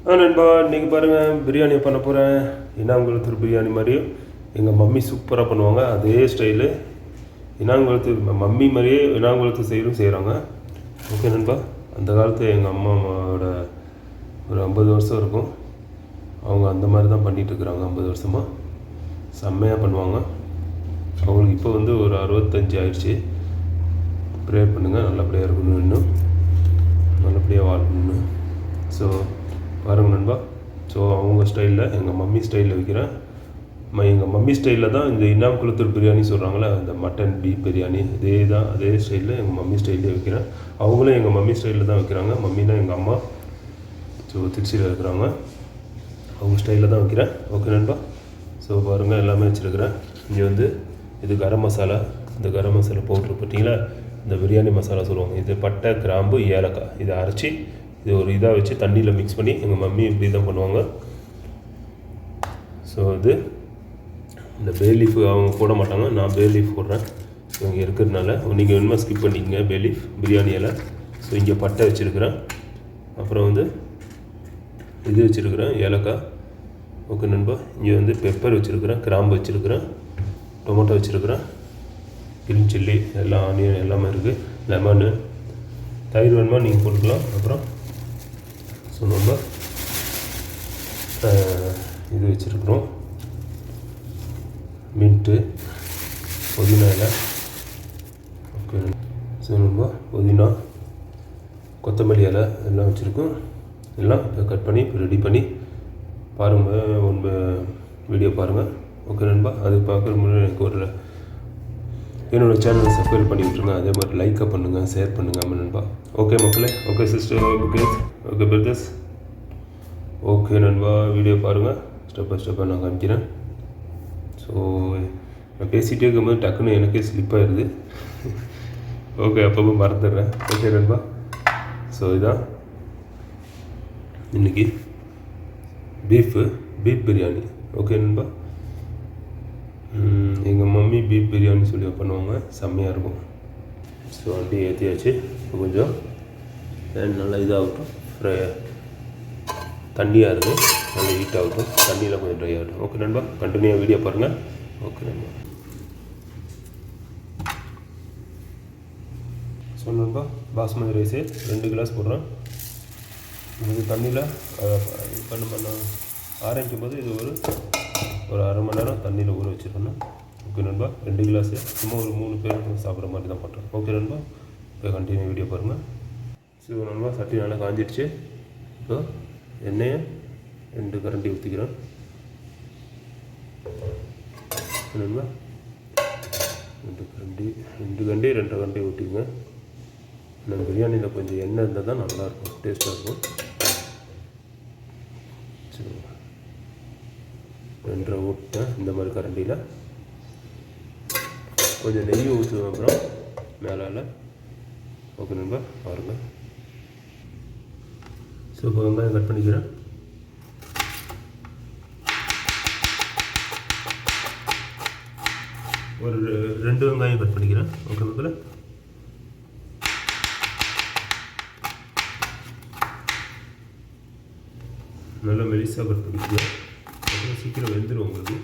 நண்பா இன்றைக்கி பாருங்கள் பிரியாணி பண்ண போகிறேன். இனாங்குளத்தூர் பிரியாணி மாதிரி எங்கள் மம்மி சூப்பராக பண்ணுவாங்க. அதே ஸ்டைலு இனாங்குளத்தூர் மம்மி மாதிரியே இனாங்குளத்தூர் சைடும் செய்கிறாங்க. ஓகே நண்பா, அந்த காலத்து எங்கள் அம்மாவோட ஒரு 50 வருஷம் இருக்கும். அவங்க அந்த மாதிரி தான் பண்ணிகிட்ருக்குறாங்க 50 வருஷமாக. செம்மையாக பண்ணுவாங்க. அவங்களுக்கு இப்போ வந்து ஒரு 65 ஆயிடுச்சு. ப்ரேயர் பண்ணுங்கள், நல்லபடியாக இருக்கணும், இன்னும் நல்லபடியாக வாழணும்னு. ஸோ பாருங்கள் நண்பா. ஸோ அவங்க ஸ்டைலில் எங்கள் மம்மி ஸ்டைலில் வைக்கிறேன். எங்கள் மம்மி ஸ்டைலில் தான் இந்த இனாங்குளத்தூர் பிரியாணி சொல்கிறாங்களே, அந்த மட்டன் பீஃப் பிரியாணி அதே ஸ்டைலில் எங்கள் மம்மி ஸ்டைலில் வைக்கிறேன். அவங்களும் எங்கள் மம்மி ஸ்டைலில் தான் வைக்கிறாங்க. மம்மினா எங்கள் அம்மா. ஸோ திருச்சியில் இருக்கிறாங்க. அவங்க ஸ்டைலில் தான் வைக்கிறேன். ஓகே நண்பா. ஸோ பாருங்கள், எல்லாமே வச்சுருக்கிறேன். இங்கே வந்து இது கரம் மசாலா. இந்த கரம் மசாலா பவுட்ரு பார்த்தீங்களா, இந்த பிரியாணி மசாலா சொல்லுவாங்க. இது பட்டை, கிராம்பு, ஏலக்காய் இதை அரைச்சி இது ஒரு இதாக வச்சு தண்ணியில் மிக்ஸ் பண்ணி எங்கள் மம்மி இப்படி தான் பண்ணுவாங்க. ஸோ இது இந்த பே லீஃப் அவங்க போட மாட்டாங்க, நான் பே லீஃப் போடுறேன். ஸோ இங்கே இருக்கிறதுனால நீங்கள் வேணுமா ஸ்கிப் பண்ணிக்கங்க பே லீஃப் பிரியாணியில். ஸோ இங்கே பட்டை வச்சுருக்கிறேன். அப்புறம் வந்து இது வச்சுருக்கிறேன், ஏலக்காய். ஓகே நண்பா. இங்கே வந்து பெப்பர் வச்சுருக்கிறேன், கிராம்பு வச்சுருக்கிறேன், டொமேட்டோ வச்சுருக்கிறேன், கிரீன் சில்லி, எல்லாம் ஆனியன் எல்லாமே இருக்குது, லெமனு, தயிர் வேணுமா நீங்கள் போட்டுக்கலாம். அப்புறம் ஸோ நம்ம இது வச்சுருக்குறோம், மின்ட்டு, புதினா இலை. ஓகே. ஸோ நம்ம புதினா, கொத்தமல்லி இலை எல்லாம் வச்சுருக்கோம். எல்லாம் இப்போ கட் பண்ணி இப்போ ரெடி பண்ணி பாருங்கள், வீடியோ பாருங்கள். ஓகே நண்பா. அது பார்க்குற முன்னாடி எனக்கு ஒரு என்னோடய சேனலை சப்ஸ்கிரைப் பண்ணி விட்ருங்க. அதே மாதிரி லைக்கை பண்ணுங்கள், ஷேர் பண்ணுங்கள் நண்பா. ஓகே மக்களே. Okay sister, okay brothers. Okay நண்பா, வீடியோ பாருங்கள். ஸ்டெப் பை ஸ்டெப்பாக நான் காமிக்கிறேன். ஸோ நான் பேசிகிட்டே இருக்கும்போது டக்குன்னு எனக்கே ஸ்லிப் ஆகிடுது. ஓகே, அப்பப்போ மறந்துடுறேன். ஓகே நண்பா. ஸோ இதான் இன்றைக்கி பீஃப் பிரியாணி. ஓகே நண்பா. எங்கள் மம்மி பீஃப் பிரியாணி சொல்லி பண்ணுவாங்க, செம்மையாக இருக்கும். ஸோ வண்டி ஏற்றியாச்சு. கொஞ்சம் நல்லா இதாகட்டும், தண்ணியாக இருக்குது, நல்லா ஹீட் ஆகட்டும், தண்ணியில் கொஞ்சம் ட்ரை ஆகட்டும். ஓகே நண்பா, கண்டினியூவாக வீடியோ பாருங்கள். ஓகே நண்பா. ஸோ நண்பா, பாஸ்மதி ரைஸு 2 கிளாஸ் போடுறேன். இது தண்ணியில் பண்ண ஆரம்பிக்கும் போது இது ஒரு அரை மணி நேரம் தண்ணியில் ஊற வச்சுருக்கணும். ஓகே நண்பா. 2 கிளாஸு சும்மா ஒரு 3 பேர் சாப்பிட்ற மாதிரி தான் பண்ணுறேன். ஓகே நண்பா, இப்போ கண்டினியூ வீடியோ பாருங்கள். ஸோ நண்பா, சட்டி நல்லா காஞ்சிடுச்சு. இப்போ எண்ணெயை 2 கரண்டி ஊற்றிக்கிறேன் நண்பா. 2 கரண்டி ஊற்றிங்க. நம்ம பிரியாணியில் கொஞ்சம் எண்ணெய் இருந்தால் தான் நல்லாயிருக்கும், டேஸ்ட்டாக இருக்கும். சரி, 2 ஊற்றேன். இந்த மாதிரி கரண்டியில் கொஞ்சம் நெய் ஊற்றுவேன். அப்புறம் மேலே. ஓகே நண்பா, பாருங்கள். ஸோ இப்போ வெங்காயம் கட் பண்ணிக்கிறேன். ஒரு 2 வெங்காயம் கட் பண்ணிக்கிறேன். ஓகே மக்களே. நல்லா மெலிசாக கட் பண்ணிக்கிறேன். அப்புறம் சீக்கிரம் வெந்துடும் உங்களுக்கு.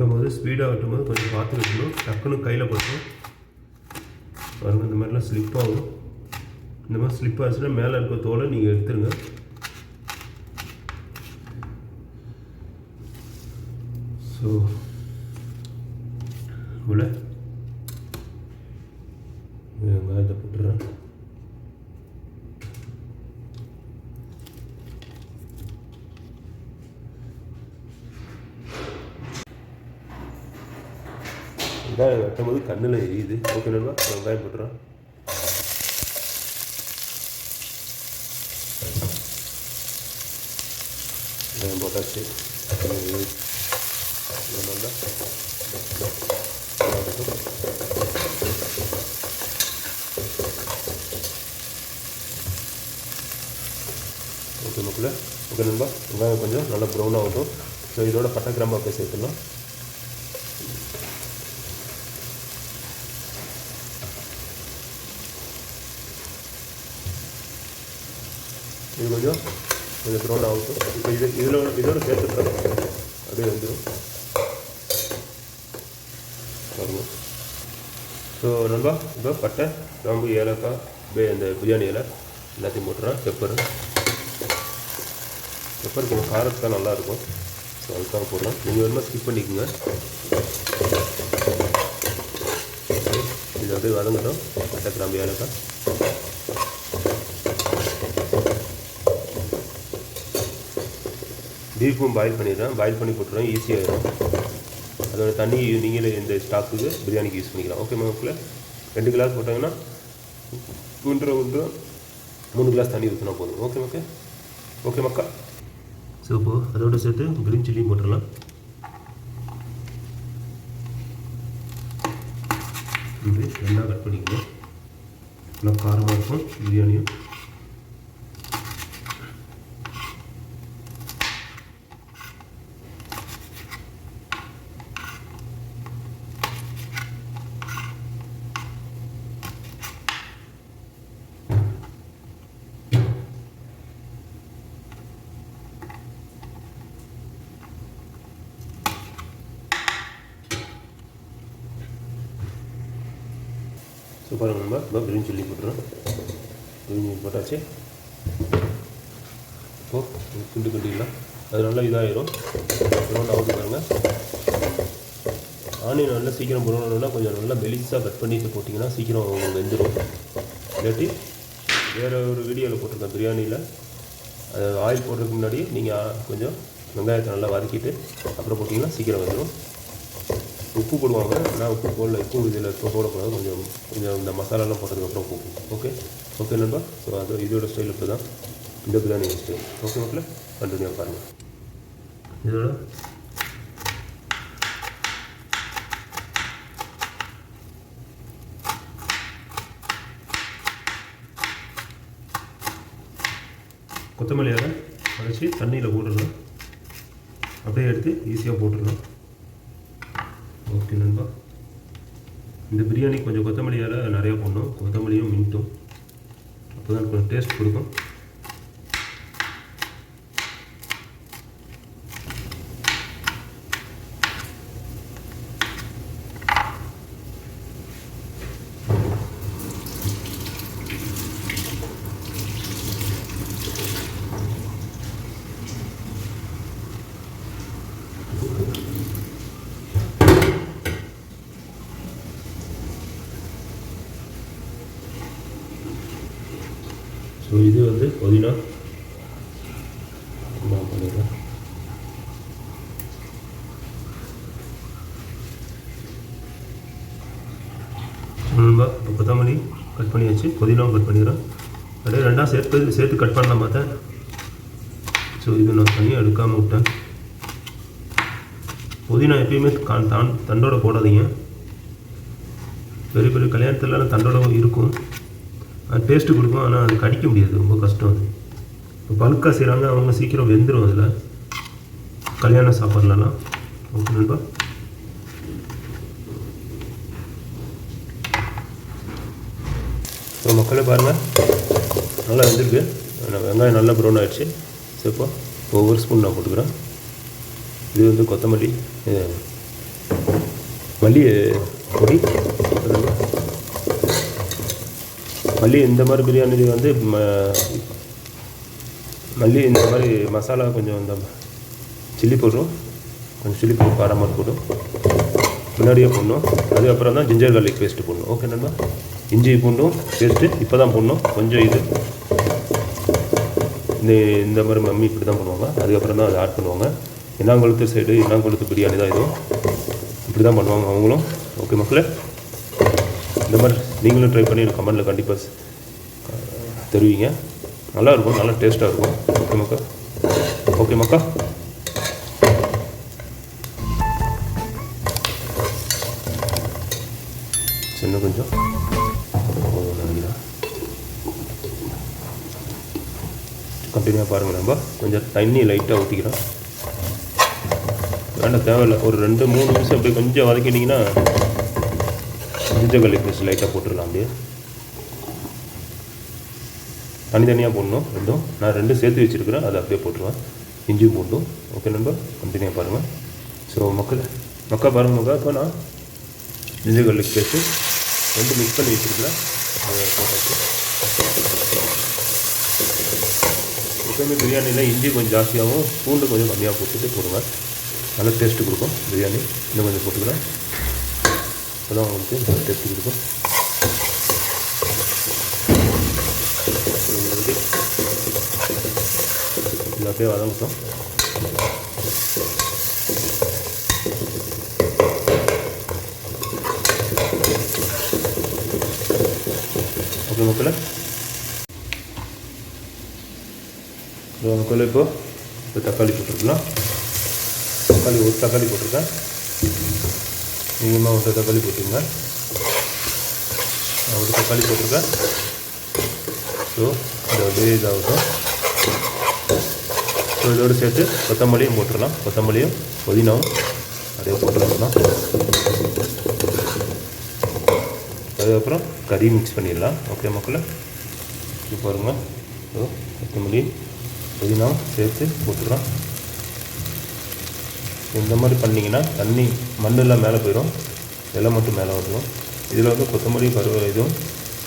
வெட்டும்போது ஸ்பீடாக வெட்டும்போது கொஞ்சம் பார்த்து வெட்டணும். டக்குன்னு கையில் போட்டோம் பாருங்கள், இந்த மாதிரிலாம் ஸ்லிப் ஆகும். இந்த மாதிரி ஸ்லிப் ஆச்சுன்னா மேலே இருக்க தோலை நீங்கள் எடுத்துருங்க. ஸோ இவ்வளோ வெங்காயத்தை போட்டுறேன். வெங்காயம் வெட்டும் போது கண்ணில் எரியுது. ஓகே நண்பா, வெங்காயம் போட்டுறேன். வெங்காயம் போட்டாச்சு. ஓகே மக்களே, ஓகே நண்பா, வெங்காயம் கொஞ்சம் நல்லா ப்ரௌன் ஆகட்டும். ஸோ இதோட பட்டை கிராம்பு அப்படியே சேர்த்துடலாம். இது கொஞ்சம் ப்ரௌன் ஆகட்டும். இப்போ இதோட சேர்த்துட்டோம், அப்படியே வந்துடும் பாருங்கள். ஸோ நண்பா, இப்போ பட்டை கிராம்பு ஏலக்காய் அந்த பிரியாணி இலை எல்லாத்தையும் போட்டுறேன். பெப்பர் கொஞ்சம் காரத்துக்காக நல்லாயிருக்கும். ஸோ அதுக்காக போடுறேன். நீங்கள் வேணுமா ஸ்கிப் பண்ணிக்கோங்க. இது அப்படியே வதங்கட்டும். பட்டை கிராம்பு ஏலக்காய் பீஃபும் பாயில் பண்ணிடுறேன். பாயில் பண்ணி போட்டுருவேன், ஈஸியாக இருக்கும். அதோட தண்ணி நீங்களே இந்த ஸ்டாக்குக்கு பிரியாணிக்கு யூஸ் பண்ணிக்கலாம். ஓகே மக்களே, 2 கிளாஸ் போட்டாங்கன்னா 3 கிளாஸ் தண்ணி ஊற்றினா போதும். ஓகே மக்கள், ஓகே மக்கா. ஸோ இப்போது அதோட சேர்த்து க்ரீன் சில்லியும் போட்டுடலாம். இது நல்லா கட் பண்ணிக்கணும். நல்லா காரமாக இருக்கும் பிரியாணியும். சூப்பராக நம்ம க்ரீன் சில்லி போட்டுறோம். க்ரீன் சில்லி போட்டாச்சு. இப்போது கிண்டிக்கலாம். அது நல்லா இதாகிடும். ப்ரௌன் ஆகுது பாருங்கள். ஆனியன் நல்லா சீக்கிரம் ப்ரௌன் கொஞ்சம் நல்லா மெலிசாக கட் பண்ணிட்டு போட்டிங்கன்னா சீக்கிரம் வெந்துடும். இல்லாட்டி வேறு ஒரு வீடியோவில் போட்டிருக்கேன் பிரியாணியில். அது ஆயில் போடுறதுக்கு முன்னாடி நீங்கள் கொஞ்சம் வெங்காயத்தை நல்லா வதக்கிட்டு அப்புறம் போட்டிங்கன்னா சீக்கிரம் வந்துடும். உப்பு போடுவாங்க, நான் உப்பு போடல. உப்பு இதில் இப்போ போடக்கூடாது. கொஞ்சம் இந்த மசாலாலாம் போட்டதுக்கப்புறம் உப்பு. ஓகே நண்பா. ஸோ அது இதோட ஸ்டைல் இப்படி தான் இந்த பிரியாணி ஸ்டைல். ஓகே மக்களே, கண்டினியூ பாருங்கள். இதோட கொத்தமல்லியாக அரைச்சி தண்ணியில் போட்டுடலாம். அப்படியே எடுத்து ஈஸியாக போட்டுடலாம். ஓகே நண்பா, இந்த பிரியாணி கொஞ்சம் கொத்தமல்லியால் நிறையா போடணும். கொத்தமல்லியும் மின்ட்டும் அப்போ தான் கொஞ்சம் டேஸ்ட் கொடுக்கும். ஸோ இது வந்து புதினா நான் பண்ணிடுறேன். இப்போ கொத்தமல்லி கட் பண்ணியாச்சு, புதினாவும் கட் பண்ணிடுறேன். அப்படியே ரெண்டாக சேர்த்து கட் பண்ணலாம் பார்த்தேன். ஸோ இது நான் தனியாக எடுக்காமல் விட்டேன். புதினா எப்பயுமே தண்டோட போடாதீங்க. பெரிய பெரிய கல்யாணத்துலலாம் தண்டோட இருக்கும், அது டேஸ்ட்டு கொடுக்கும். ஆனால் அது கடிக்க முடியாது, ரொம்ப கஷ்டம். அது இப்போ பல்காக செய்கிறாங்க, அவங்க சீக்கிரம் வெந்துடும் அதில் கல்யாண சாப்பாடுலலாம். ஓகே நண்பா. இப்போ மக்களே பாருங்கள், நல்லா வெந்திருக்கு. வெங்காயம் நல்லா ப்ரௌன் ஆகிடுச்சு. ஸோ இப்போ ஒவ்வொரு ஸ்பூன் நான் போட்டுக்கிறேன். இது வந்து கொத்தமல்லி மல்லி பொடி, மல்லி இந்த மாதிரி பிரியாணி வந்து மல்லி இந்த மாதிரி மசாலா கொஞ்சம் இந்த சில்லி பவுடரும் கொஞ்சம் சில்லி பவுடர் காரமாக போடும் முன்னாடியே போடணும். அதுக்கப்புறம் தான் ஜிஞ்சர் கார்லிக் பேஸ்ட்டு போடணும். ஓகே நண்பா, இஞ்சி பூண்டும் பேஸ்ட்டு இப்போ தான் போடணும். கொஞ்சம் இது இந்த மாதிரி மம்மி இப்படி தான் பண்ணுவாங்க. அதுக்கப்புறம் தான் அதை ஆட் பண்ணுவாங்க. இனாங்குளத்து சைடு இனாங்குளத்து பிரியாணி தான் இதுவும் இப்படி தான் பண்ணுவாங்க அவங்களும். ஓகே மக்களே, இந்த மாதிரி நீங்களும் ட்ரை பண்ணி எனக்கு கமெண்ட்டில் கண்டிப்பாக தெரிவிங்க. நல்லாயிருக்கும், நல்லா டேஸ்ட்டாக இருக்கும். ஓகே மக்கா, ஓகே மக்கா. சின்ன கொஞ்சம் நினைக்கிறேன். கண்டினியூவாக பாருங்கள். நம்ம கொஞ்சம் தண்ணி லைட்டாக ஊற்றிக்கிறோம். வேண்டாம், தேவையில்லை. ஒரு 2-3 நிமிஷம் அப்படியே கொஞ்சம் வதக்கிட்டிங்கன்னா ஜிஞ்சர் கார்லிக் பேஸ்ட் லைட்டாக போட்டுடலாம். அப்படியே தனித்தனியாக போடணும் ரெண்டும். நான் 2 சேர்த்து வச்சுருக்கிறேன், அதை அப்படியே போட்டுருவேன். இஞ்சி பூண்டும். ஓகே நண்பா, கண்டினியூவாக பாருங்கள். ஸோ மக்கா பாருங்கள் மக்கா. இப்போ நான் ஜிஞ்சர் கார்லிக் பேஸ்ட்டு 2 மிக்ஸ் பண்ணி வச்சுருக்கிறேன், அதை போட்டாச்சு. எப்போயுமே பிரியாணியில் இஞ்சி கொஞ்சம் ஜாஸ்தியாகவும் பூண்டு கொஞ்சம் கம்மியாக போட்டுட்டு போடுங்க, நல்லா டேஸ்ட்டு கொடுக்கும் பிரியாணி. இன்னும் கொஞ்சம் போட்டுக்கிறேன், அப்போதான் உங்களுக்கு நல்லா டேஸ்ட்டு கொடுக்கும். இதில் அப்படியே வதங்கட்டும். ஓகே மக்களே, மக்களே இப்போ தக்காளி போட்டுருக்கலாம். ஒரு தக்காளி போட்டிருக்கேன், நீங்கள்மா 1 தக்காளி போட்டுருங்க. நான் 1 தக்காளி போட்டிருக்கேன். ஸோ இது அப்படியே இதாகட்டும். ஸோ இதோடு சேர்த்து கொத்தமல்லியும் போட்டுடலாம். கொத்தமல்லியும் புதினாவும் அப்படியே போட்டுடலாம். அதுக்கப்புறம் கறி மிக்ஸ் பண்ணிடலாம். ஓகே மக்களே, இது பாருங்கள். ஸோ கொத்தமல்லி புதினாவும் சேர்த்து போட்டுடலாம். இந்த மாதிரி பண்ணிங்கன்னா தண்ணி மண்ணெல்லாம் மேலே போயிடும், இலை மட்டும் மேலே வந்துடும். இதில் வந்து கொத்தமல்லி இதுவும்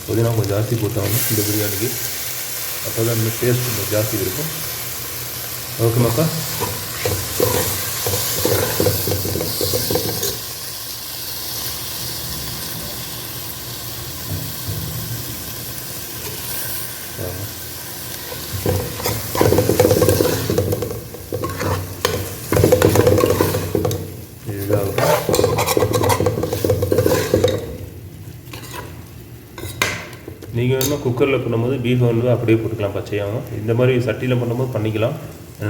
புதினா கொஞ்சம் ஜாஸ்தி போட்டாங்க இந்த பிரியாணிக்கு, அப்போ தான் இன்னும் டேஸ்ட் கொஞ்சம் ஜாஸ்தி இருக்கும். ஓகே மக்கா, நீங்கள் வேணுமா குக்கரில் பண்ணும்போது பீஃப் வந்து அப்படியே போட்டுக்கலாம் பச்சையாகவும். இந்த மாதிரி சட்டியில் பண்ணும்போது பண்ணிக்கலாம்.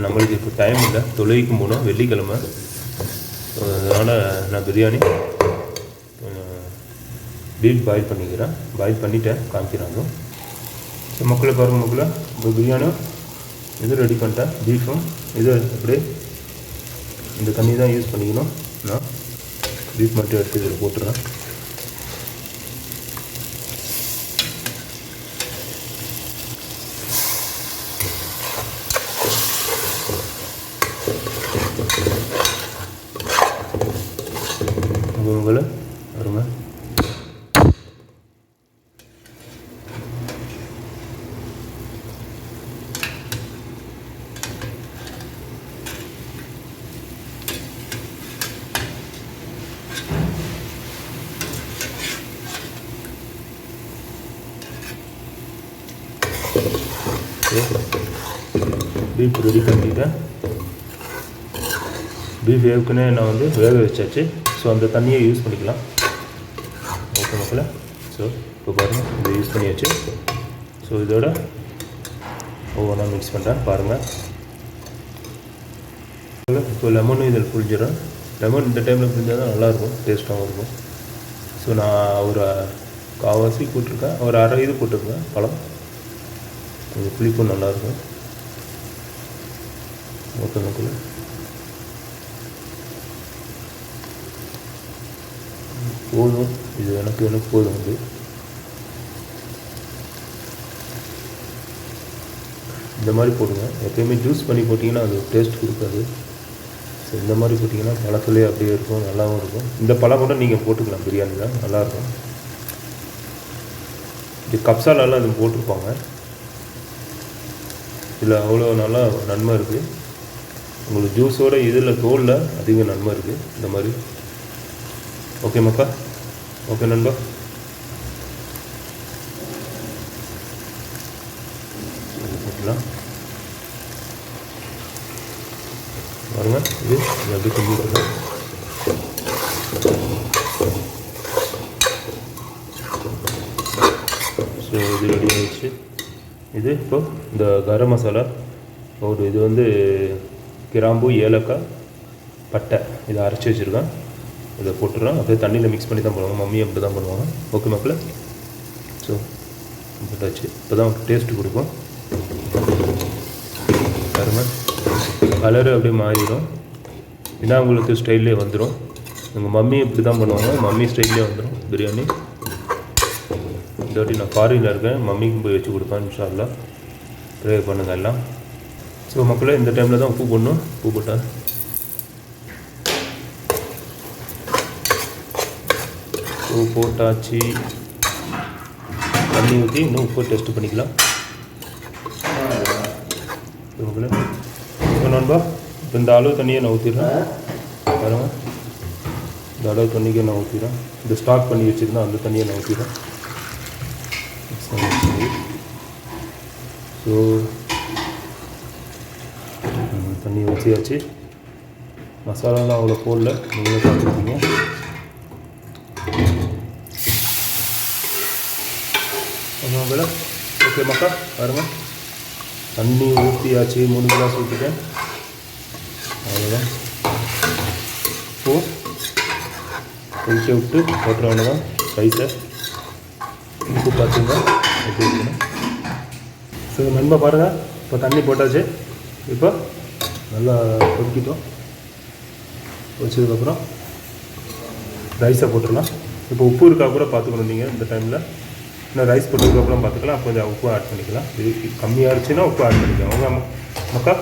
நம்மளுக்கு இப்போ டைம் இல்லை, தொழுகைக்கும் போகணும் வெள்ளிக்கிழமை. அதனால் நான் பிரியாணி பீஃப் பாயில் பண்ணிக்கிறேன். பாயில் பண்ணிவிட்டேன், காமிக்கிறாங்க. ஸோ மக்களை பாருங்கள் மக்களை, இப்போ பிரியாணியும் இது ரெடி பண்ணிட்டேன். பீஃபும் இது அப்படியே இந்த தண்ணி தான் யூஸ் பண்ணிக்கணும். நான் பீஃப் மட்டும் எடுத்து இதில் போட்டுறேன். உங்களை வருங்க. பீஃப் ரெடி பண்ணிட்டேன். பீஃப் ஏற்கனவே நான் வந்து வேக வச்சாச்சு. ஸோ அந்த தண்ணியை யூஸ் பண்ணிக்கலாம். ஓகே மக்களே, ஸோ இப்போ பாருங்கள், இதை யூஸ் பண்ணியாச்சு. ஸோ இதோட ஒவ்வொன்றா மிக்ஸ் பண்ணுறேன் பாருங்கள். இப்போ லெமனும் இதில் புளிஞ்சிடறேன். லெமன் இந்த டைமில் புளிஞ்சால் தான் நல்லாயிருக்கும், டேஸ்ட்டாகவும் இருக்கும். ஸோ நான் ஒரு 1/4 போட்டிருக்கேன், ஒரு அரை இது போட்டிருக்கேன் பழம், கொஞ்சம் புளிப்பும் நல்லாயிருக்கும். ஓகே மக்களே, போதும், இது எனக்கு போதும். வந்து இந்த மாதிரி போடுங்க. எப்போயுமே ஜூஸ் பண்ணி போட்டிங்கன்னா அது டேஸ்ட் கொடுக்காது. ஸோ ஸோ இந்த மாதிரி போட்டிங்கன்னா பழத்துலேயே அப்படியே இருக்கும், நல்லாவும் இருக்கும். இந்த பழம் கூட நீங்கள் போட்டுக்கலாம் பிரியாணியில், நல்லாயிருக்கும். இது கப்சாலெல்லாம் இது போட்டிருப்பாங்க. இதில் அவ்வளோ நல்லா நன்மை இருக்குது. உங்களுக்கு ஜூஸோட இதில் தோலில் அதிக நன்மை இருக்குது இந்த மாதிரி. ஓகே மக்கா, ஓகே நண்பா. போட்டுக்கலாம் பாருங்க. இது எப்படி செஞ்சுக்கலாம். ஸோ இது ரெடி ஆகிடுச்சு. இது இப்போ இந்த கரம் மசாலா பவுடர், இது வந்து கிராம்பு, ஏலக்காய், பட்டை, இதை அரைச்சி வச்சுருக்கேன். இதை போட்டுடுறோம். அப்படியே தண்ணியில் மிக்ஸ் பண்ணி தான் பண்ணுவாங்க, மம்மி அப்படி தான் பண்ணுவாங்க. ஓகே மக்களே, ஸோ போட்டாச்சு. இப்போ தான் டேஸ்ட்டு கொடுக்கும். பாருங்க கலரு அப்படியே மாறிடும். ஏன்னா உங்களுக்கு ஸ்டைல்லே வந்துடும். எங்கள் மம்மி இப்படி தான் பண்ணுவாங்க, மம்மி ஸ்டைல்லே வந்துடும் பிரியாணி. இந்த வாட்டி நான் ஃபாரினில் இருக்கேன், மம்மிக்கும் போய் வச்சு கொடுப்பேன் இன்ஷா அல்லாஹ். ட்ரை பண்ணுங்கள் எல்லாம். ஸோ மக்களே, இந்த டைமில் தான் உப்பு போடணும். உப்பு போட்டால் உப்பு போட்டாச்சு. தண்ணி ஊற்றி இன்னும் உப்பு டெஸ்ட் பண்ணிக்கலாம். மக்களே நண்பா, இப்போ இந்த அளவு தண்ணியை நான் ஊற்றிடுறேன். பாருங்க, இந்த அளவு தண்ணிக்கே நான் ஊற்றிடுறேன். இந்த ஸ்டாக் பண்ணி வச்சுருந்தேன், அந்த தண்ணியை நான் ஊற்றிடுறேன். ஸோ தண்ணி ஊற்றியாச்சு. மசாலாலாம் அவ்வளோ போடல, நீங்களே பார்த்துருப்பீங்க. ஓகே மக்கா, பாருங்க தண்ணி ஊற்றியாச்சு. 3 கிளாஸ் ஊற்றிட்டேன். அவ்வளோதான். இப்போ கொதிக்க விட்டு போட்டுறவன தான் ரைஸை. உப்பு பார்த்துங்க எப்படி இருக்கணும். ஸோ நண்பா பாருங்கள், இப்போ தண்ணி போட்டாச்சு. இப்போ நல்லா கொதிக்கிட்டோம். வச்சதுக்கப்புறம் ரைஸை போட்டுடலாம். இப்போ உப்பு இருக்கா கூட பார்த்துக்கணும் நீங்கள் இந்த டைமில். இன்னும் ரைஸ் போட்டதுக்கப்புறம் பார்த்துக்கலாம். அப்போ கொஞ்சம் உப்பு ஆட் பண்ணிக்கலாம். இது கம்மியாக இருந்துச்சுன்னா உப்பு ஆட் பண்ணிக்கலாம். அவங்க மக்கா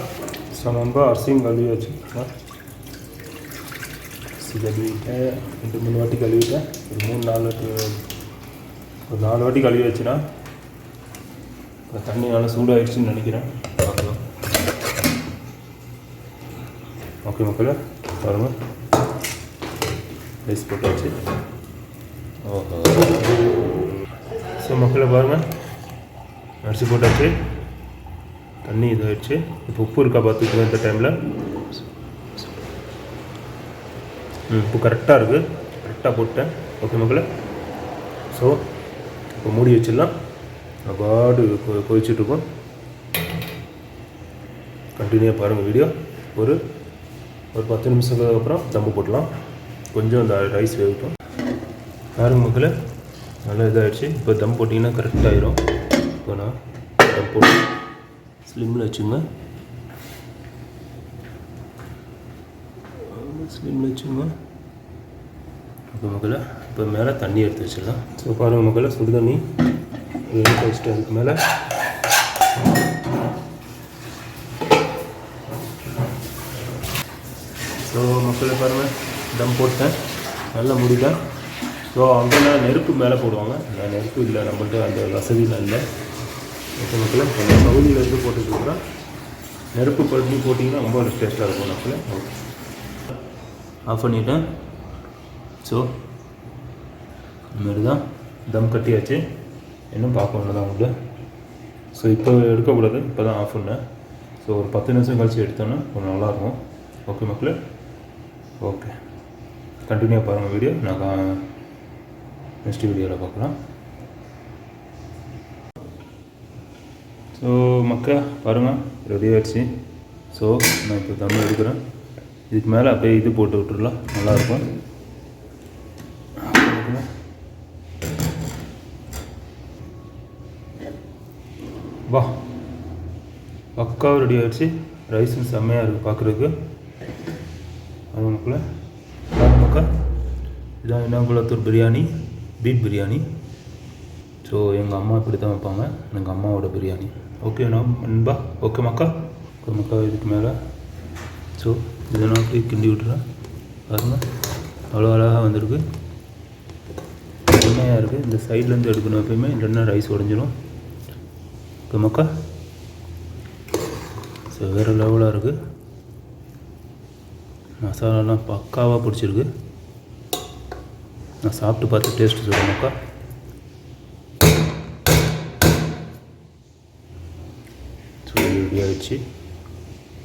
ஸோ நண்பா அரிசியும் கழுவி வச்சுக்கலாம். அரிசி கழுவிட்டேன், 2-3 வாட்டி கழுவிட்டேன். ஒரு 4 வாட்டி கழுவி வச்சுன்னா தண்ணி நல்லா சூடாகிடுச்சுன்னு நினைக்கிறேன். பார்க்கலாம். ஓகே மக்களே, பாருங்கள் ரைஸ் போட்டாச்சு. ஓஹோ. ஸோ மக்களை பாருங்கள், அரிசி போட்டாச்சு, தண்ணி இதாகிடுச்சு. இப்போ உப்பு இருக்கா பார்த்துக்கலாம். இந்த டைமில் உப்பு கரெக்டாக இருக்குது, கரெக்டாக போட்டேன். ஓகே மக்களே, ஸோ இப்போ மூடி வச்சிடலாம். பாடு கொதிச்சுட்ருக்கோம். கண்டினியூவாக பாருங்கள் வீடியோ. ஒரு 10 நிமிஷத்துக்கு அப்புறம் தம்பு போட்டலாம். கொஞ்சம் அந்த ரைஸ் வேகட்டும். பாருங்கள் மக்களே, நல்லா இதாகிடுச்சு. இப்போ தம் போட்டிங்கன்னா கரெக்டாகிடும். இப்போ நான் தம் போட்டு ஸ்லிம்மில் வச்சுங்க. இப்போ மக்களே, இப்போ மேலே தண்ணி எடுத்து வச்சிடலாம். ஸோ பாருங்கள் மக்களே, சுடு தண்ணி எடுத்து வச்சுட்டு அதுக்கு மேலே ஸோ மக்களே பாருங்கள், தம் போட்டேன், நல்லா முடிட்டேன். ஸோ அங்கெல்லாம் நெருப்பு மேலே போடுவாங்க. நான் நெருப்பு இல்லை, நம்மள்கிட்ட அந்த வசதியெலாம் இல்லை. ஓகே மக்களே, கொஞ்சம் சவுதியிலேருந்து போட்டுருக்குறேன். நெருப்பு பண்ணி போட்டிங்கன்னா ரொம்ப டேஸ்ட்டாக இருக்கும் மக்களே. ஓகே, ஆஃப் பண்ணிவிட்டேன். ஸோ இதுமாரி தான் தம் கட்டியாச்சு. இன்னும் பார்க்க வேண்டியதான் உங்களுக்கு. ஸோ இப்போ எடுக்கக்கூடாது, இப்போ தான் ஆஃப் பண்ணேன். ஸோ ஒரு 10 நிமிஷம் கழிச்சு எடுத்தோன்னா கொஞ்சம் நல்லாயிருக்கும். ஓகே மக்களே, ஓகே கண்டினியூவாக பாருங்கள் வீடியோ. நான் நெக்ஸ்ட் வீடியோவில் பார்க்கலாம். ஸோ மக்கா பாருங்கள், ரெடி ஆகிடுச்சு. ஸோ நான் இப்போ தண்ணி எடுக்கிறேன். இதுக்கு மேலே அப்படியே இது போட்டு விட்டுடலாம், நல்லாயிருக்கும். வா, பக்காவாக ரெடி ஆகிடுச்சு. ரைஸும் செம்மையாக இருக்குது பார்க்குறதுக்கு. அது மக்களே மக்கா, இதான் இனாங்குளத்தூர் பிரியாணி, பீஃப் பிரியாணி. ஸோ எங்கள் அம்மா இப்படி தான் வைப்பாங்க, எங்கள் அம்மாவோட பிரியாணி. ஓகே நண்பா, ஓகே மக்கா. இதுக்கு மேலே ஸோ இதெல்லாம் அப்படியே கிண்டி விட்டுறேன். பாருங்கள் அவ்வளோ அழகாக வந்திருக்கு, எண்ணெயாக இருக்குது. இந்த சைட்லேருந்து எடுக்கணும் எப்பயுமே, இல்லைன்னா ரைஸ் உடஞ்சிரும். ஓகே மக்கா, ஸோ வேறு லெவலாக இருக்குது. மசாலாலாம் பக்காவாக பிடிச்சிருக்கு. நான் சாப்பிட்டு பார்த்து டேஸ்ட்டு சொல்கிறேன் மக்கா. ஸோ ரெடி ஆகிடுச்சு.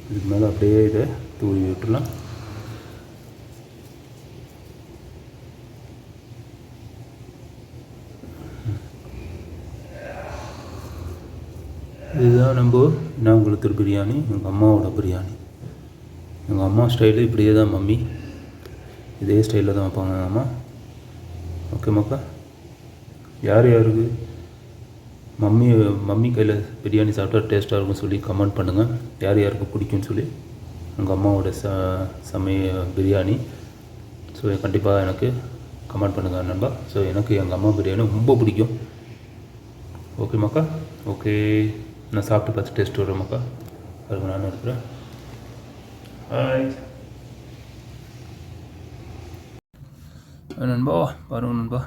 இதுக்கு மேலே அப்படியே இதை தூவி விட்டுலாம். இதுதான் நம்ம இனாங்குளத்தூர் பிரியாணி, எங்கள் அம்மாவோட பிரியாணி. எங்கள் அம்மா ஸ்டைலு இப்படியே தான் மம்மி, இதே ஸ்டைலில் தான் வைப்பாங்க எங்கள் அம்மா. ஓகே மக்கா, யார் யாருக்கு மம்மி கையில் பிரியாணி சாப்பிட்டா டேஸ்ட்டாக இருக்கும்னு சொல்லி கமெண்ட் பண்ணுங்கள். யார் யாருக்கு பிடிக்கும்னு சொல்லி எங்கள் அம்மாவோட பிரியாணி. ஸோ கண்டிப்பாக எனக்கு கமெண்ட் பண்ணுங்கள் நண்பா. ஸோ எனக்கு எங்கள் அம்மா பிரியாணி ரொம்ப பிடிக்கும். ஓகே மக்கா, ஓகே, நான் சாப்பிட்டு பார்த்து டேஸ்ட் வரேன் மக்கா. பாருங்கள் நானும் இருக்கிறேன். ஹாய் நண்பா, பாருங்கள் நண்பா,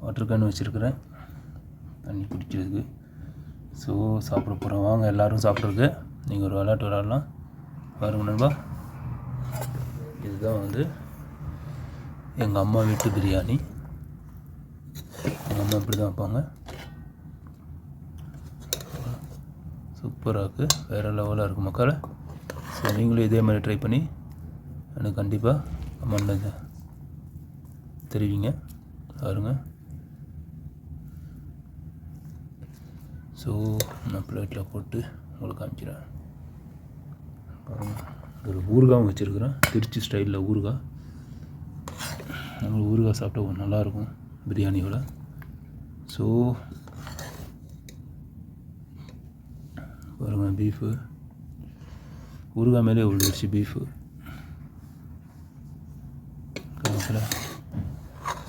வாட்டர் கேன் வச்சுருக்கிறேன் தண்ணி குடிக்கிறதுக்கு. ஸோ சாப்பிட போகிறோம், வாங்க எல்லோரும் சாப்பிட்றது. நீங்கள் ஒரு விளையாட்டு விளையாடலாம். பாருங்கள் நண்பா, இதுதான் வந்து எங்கள் அம்மா வீட்டு பிரியாணி. எங்கள் அம்மா இப்படி தான் வைப்பாங்க. சூப்பராக இருக்குது, வேறு லெவலாக இருக்குது மக்களை. ஸோ நீங்களும் இதே மாதிரி ட்ரை பண்ணி எனக்கு கண்டிப்பாக கமெண்ட்டில் தெரிவிங்க. பாருங்க, ஸோ நான் பிளேட்டில் போட்டு உங்களுக்கு காமிக்கிறேன். பாருங்கள், ஒரு ஊறுகாயும் வச்சுருக்குறேன், திருச்சி ஸ்டைலில் ஊறுகாய். நம்மளுக்கு ஊறுகாய் சாப்பிட்டா நல்லாயிருக்கும் பிரியாணியோட. ஸோ பாருங்கள், பீஃபு ஊறுகாய் மேலே விழுந்துருச்சு பீஃபு.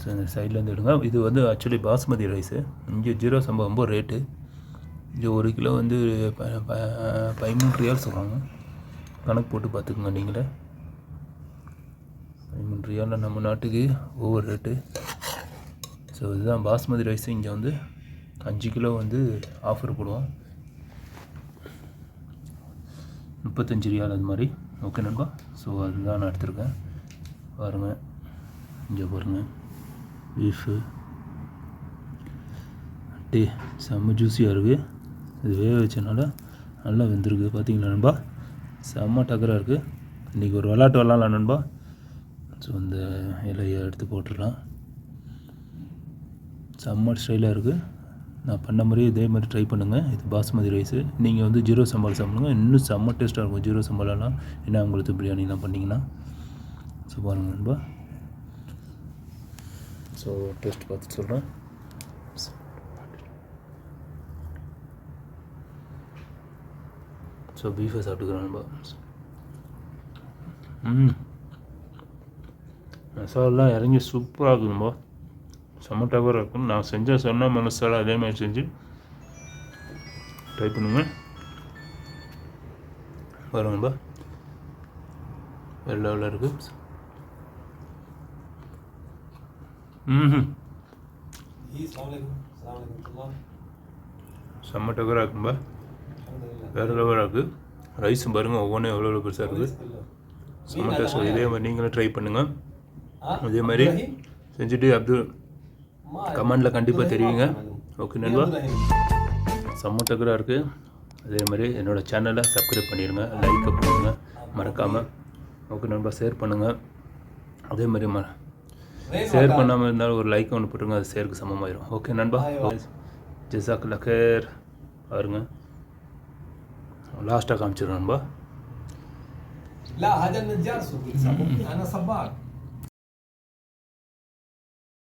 ஸோ இந்த சைட்லேருந்து எடுங்க. இது வந்து ஆக்சுவலி பாஸ்மதி ரைஸு. இங்கே ஜீரோ சம்பா ரொம்ப ரேட்டு. இங்கே 1 கிலோ வந்து 13 ரியால் சொல்கிறாங்க. கணக்கு போட்டு பார்த்துக்குங்க நீங்களே. 13 ரியாலில் நம்ம நாட்டுக்கு ஓவர் ரேட்டு. ஸோ இதுதான் பாஸ்மதி ரைஸு. இங்கே வந்து 5 கிலோ வந்து ஆஃபர் போடுவோம், 35 ரியால் அது மாதிரி. ஓகே நண்பா, ஸோ அதுதான் நான் எடுத்திருக்கேன். பாருங்கள், இங்கே பாருங்கள், பீஃபு டே செம்ம ஜூஸியாக இருக்குது. இது வேக வச்சனால நல்லா வெந்திருக்கு. பார்த்தீங்களா நண்பா, செம்ம டக்கராக இருக்குது. இன்றைக்கி ஒரு விளாட்டு விளாட்லாம் நண்பா. ஸோ இந்த இலையை எடுத்து போட்டுடலாம். செம்ம ஸ்டைலாக இருக்குது. நான் பண்ண மாதிரியே இதே மாதிரி ட்ரை பண்ணுங்கள். இது பாஸ்மதி ரைஸு. நீங்கள் வந்து ஜீரோ சம்பால் சாப்பிடுங்க, இன்னும் செம்ம டேஸ்ட்டாக இருக்கும் ஜீரோ சம்பாலெல்லாம். என்ன உங்களுக்கு பிரியாணிலாம் பண்ணிங்கன்னா. ஸோ பாருங்கள் நண்பா, ஸோ டேஸ்ட் பார்த்துட்டு சொல்கிறேன். ஸோ பீஃபை சாப்பிட்டுக்கிறேன் நண்பா. மசாலாலாம் இறங்கி சூப்பராக இருக்குது நண்பா, செம்ம டவராக இருக்கும். நான் சொன்ன மசாலா அதே மாதிரி செஞ்சு ட்ரை பண்ணுங்க. பாருங்க நண்பா, வேறு லெவலில் இருக்குது. செம்ம டவராக இருக்கும்பா, வேறு லெவலாக இருக்குது. ரைஸும் பாருங்கள் ஒவ்வொன்றும் எவ்வளோ பெருசாக இருக்குது. செம்ம டேஸ்ட். இதே மாதிரி நீங்களும் ட்ரை பண்ணுங்கள். இதே மாதிரி செஞ்சுட்டு கமெண்டில் கண்டிப்பாக தெரிவிங்க. ஓகே நண்பா, செம்ம டக்கராக இருக்குது. அதே மாதிரி என்னோடய சேனலை சப்ஸ்கிரைப் பண்ணிடுங்க, லைக்கை பண்ணுங்கள் மறக்காமல். ஓகே நண்பா, ஷேர் பண்ணுங்கள். அதே மாதிரி ஷேர் பண்ணாமல் இருந்தாலும் ஒரு லைக் ஒன்று போட்டுருங்க, அது ஷேருக்கு சமமாயிடும். ஓகே நண்பா, ஜஸாக்கல்லாஹ் கர். பாருங்க, லாஸ்ட்டாக காமிச்சிடுறேன் நண்பா.